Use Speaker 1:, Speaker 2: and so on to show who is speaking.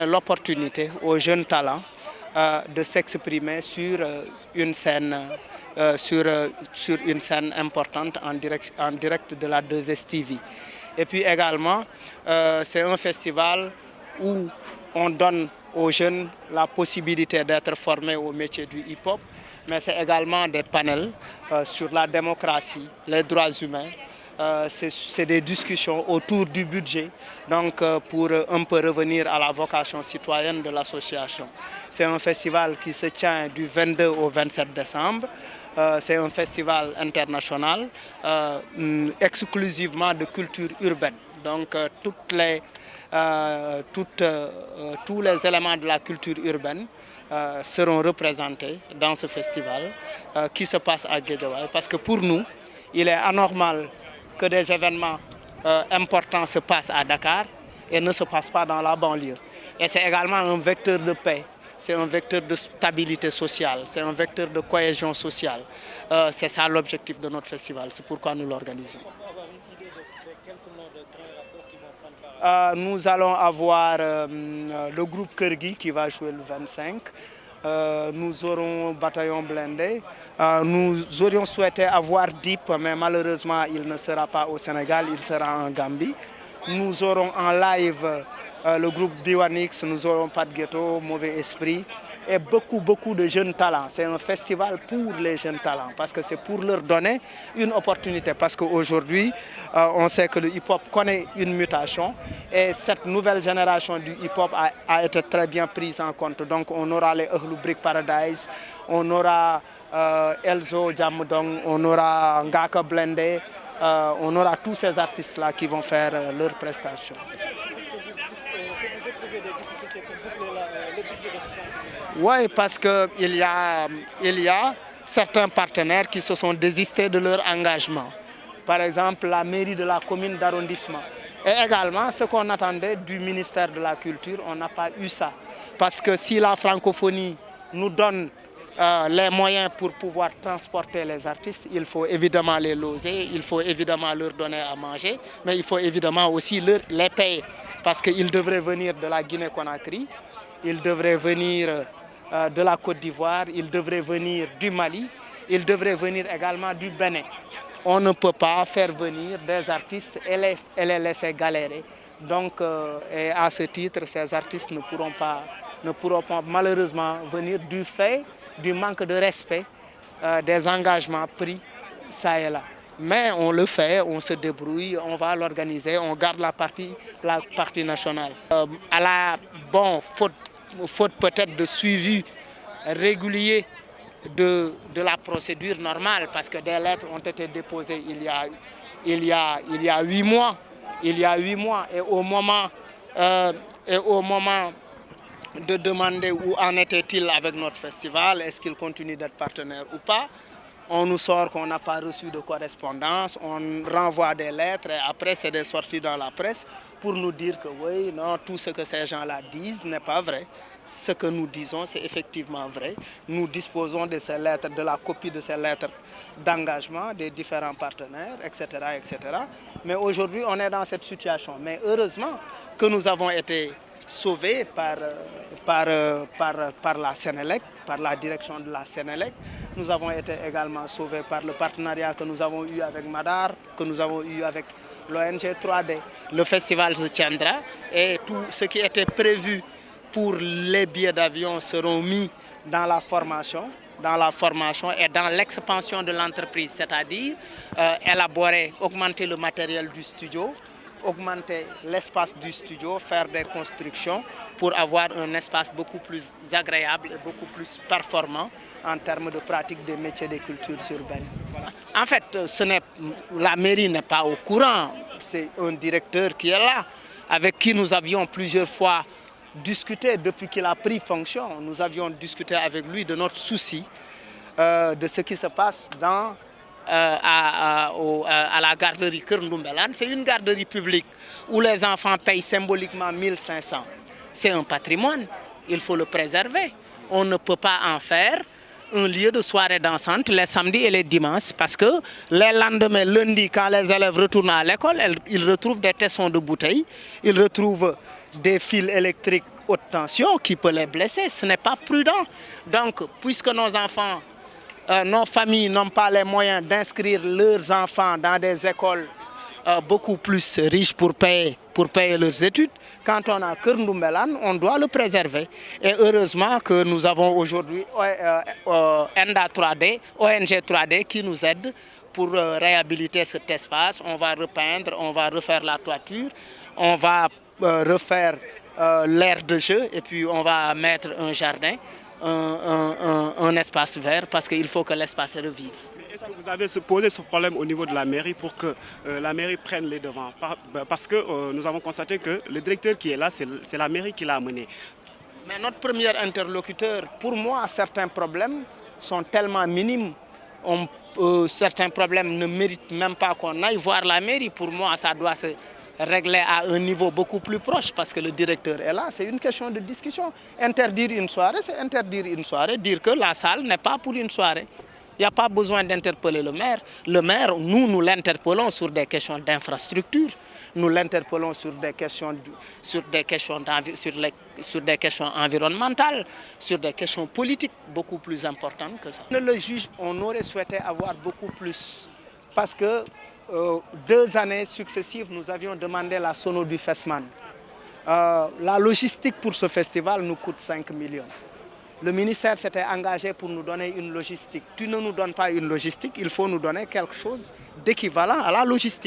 Speaker 1: l'opportunité aux jeunes talents de s'exprimer sur une scène, sur une scène importante en direct de la 2STV. Et puis également, c'est un festival où on donne aux jeunes la possibilité d'être formés au métier du hip-hop, mais c'est également des panels sur la démocratie, les droits humains. C'est des discussions autour du budget, donc pour un peu revenir à la vocation citoyenne de l'association. C'est un festival qui se tient du 22 au 27 décembre. C'est un festival international exclusivement de culture urbaine. Donc tous les éléments de la culture urbaine seront représentés dans ce festival qui se passe à Guédiawaye. Parce que pour nous, il est anormal que des événements importants se passent à Dakar et ne se passent pas dans la banlieue. Et c'est également un vecteur de paix, c'est un vecteur de stabilité sociale, c'est un vecteur de cohésion sociale. C'est ça l'objectif de notre festival, c'est pourquoi nous l'organisons. Nous allons avoir le groupe Kergui qui va jouer le 25. Nous aurons Bataillon Blindé. Nous aurions souhaité avoir Deep, mais malheureusement, il ne sera pas au Sénégal, il sera en Gambie. Nous aurons en live le groupe Biwanix, nous aurons Pas de Ghetto, Mauvais Esprit et beaucoup de jeunes talents. C'est un festival pour les jeunes talents parce que c'est pour leur donner une opportunité. Parce qu'aujourd'hui, on sait que le hip-hop connaît une mutation et cette nouvelle génération du hip-hop a été très bien prise en compte. Donc on aura les Euhlou Brick Paradise, on aura Elzo Jamdong, on aura Ngaka Blendé, on aura tous ces artistes-là qui vont faire leurs prestations. Oui, parce qu'il y a certains partenaires qui se sont désistés de leur engagement. Par exemple, la mairie de la commune d'arrondissement. Et également, ce qu'on attendait du ministère de la Culture, on n'a pas eu ça. Parce que si la francophonie nous donne les moyens pour pouvoir transporter les artistes, il faut évidemment les loger, il faut évidemment leur donner à manger, mais il faut évidemment aussi les payer. Parce qu'ils devraient venir de la Guinée-Conakry, ils devraient venir de la Côte d'Ivoire, ils devraient venir du Mali, ils devraient venir également du Bénin. On ne peut pas faire venir des artistes et les laisser galérer. Donc, et à ce titre, ces artistes ne pourront pas malheureusement venir du fait du manque de respect des engagements pris ça et là. Mais on le fait, on se débrouille, on va l'organiser, on garde la partie nationale. À la faute peut-être de suivi régulier de la procédure normale, parce que des lettres ont été déposées il y a 8 mois. Et au moment de demander où en était-il avec notre festival, est-ce qu'il continue d'être partenaire ou pas, on nous sort qu'on n'a pas reçu de correspondance, on renvoie des lettres et après c'est des sorties dans la presse pour nous dire que oui, non, tout ce que ces gens-là disent n'est pas vrai. Ce que nous disons, c'est effectivement vrai. Nous disposons de ces lettres, de la copie de ces lettres d'engagement des différents partenaires, etc., etc. Mais aujourd'hui, on est dans cette situation. Mais heureusement que nous avons été sauvés par la Sénélec, par la direction de la Sénélec. Nous avons été également sauvés par le partenariat que nous avons eu avec Madar, que nous avons eu avec l'ONG 3D. Le festival se tiendra et tout ce qui était prévu pour les billets d'avion seront mis dans la formation et dans l'expansion de l'entreprise, c'est-à-dire élaborer, augmenter le matériel du studio, augmenter l'espace du studio, faire des constructions pour avoir un espace beaucoup plus agréable et beaucoup plus performant en termes de pratique des métiers des cultures urbaines. En fait, la mairie n'est pas au courant, c'est un directeur qui est là, avec qui nous avions plusieurs fois discuté depuis qu'il a pris fonction. Nous avions discuté avec lui de notre souci, de ce qui se passe à la garderie Kerndoumbelan. C'est une garderie publique où les enfants payent symboliquement 1500. C'est un patrimoine, il faut le préserver. On ne peut pas en faire un lieu de soirée dansante les samedis et les dimanches parce que les lendemains, lundi, quand les élèves retournent à l'école, ils retrouvent des tessons de bouteilles, ils retrouvent des fils électriques haute tension qui peut les blesser. Ce n'est pas prudent. Donc, puisque nos enfants, nos familles n'ont pas les moyens d'inscrire leurs enfants dans des écoles beaucoup plus riches pour payer leurs études, quand on a Keur Ndoumbelane, on doit le préserver. Et heureusement que nous avons aujourd'hui ENDA 3D, ONG 3D qui nous aide pour réhabiliter cet espace. On va repeindre, on va refaire la toiture, on va refaire l'aire de jeu et puis on va mettre un jardin, un espace vert parce qu'il faut que l'espace revive.
Speaker 2: Est-ce que vous avez posé ce problème au niveau de la mairie pour que la mairie prenne les devants? Parce que nous avons constaté que le directeur qui est là, c'est la mairie qui l'a amené.
Speaker 1: Mais notre premier interlocuteur, pour moi, certains problèmes sont tellement minimes. Certains problèmes ne méritent même pas qu'on aille voir la mairie. Pour moi, ça doit se régler à un niveau beaucoup plus proche parce que le directeur est là. C'est une question de discussion. Interdire une soirée, c'est interdire une soirée. Dire que la salle n'est pas pour une soirée. Il n'y a pas besoin d'interpeller le maire. Le maire, nous l'interpellons sur des questions d'infrastructure. Nous l'interpellons sur des questions environnementales, sur des questions politiques beaucoup plus importantes que ça. Le juge, on aurait souhaité avoir beaucoup plus parce que 2 années successives, nous avions demandé la sono du FESMAN. La logistique pour ce festival nous coûte 5 millions. Le ministère s'était engagé pour nous donner une logistique. Tu ne nous donnes pas une logistique, il faut nous donner quelque chose d'équivalent à la logistique.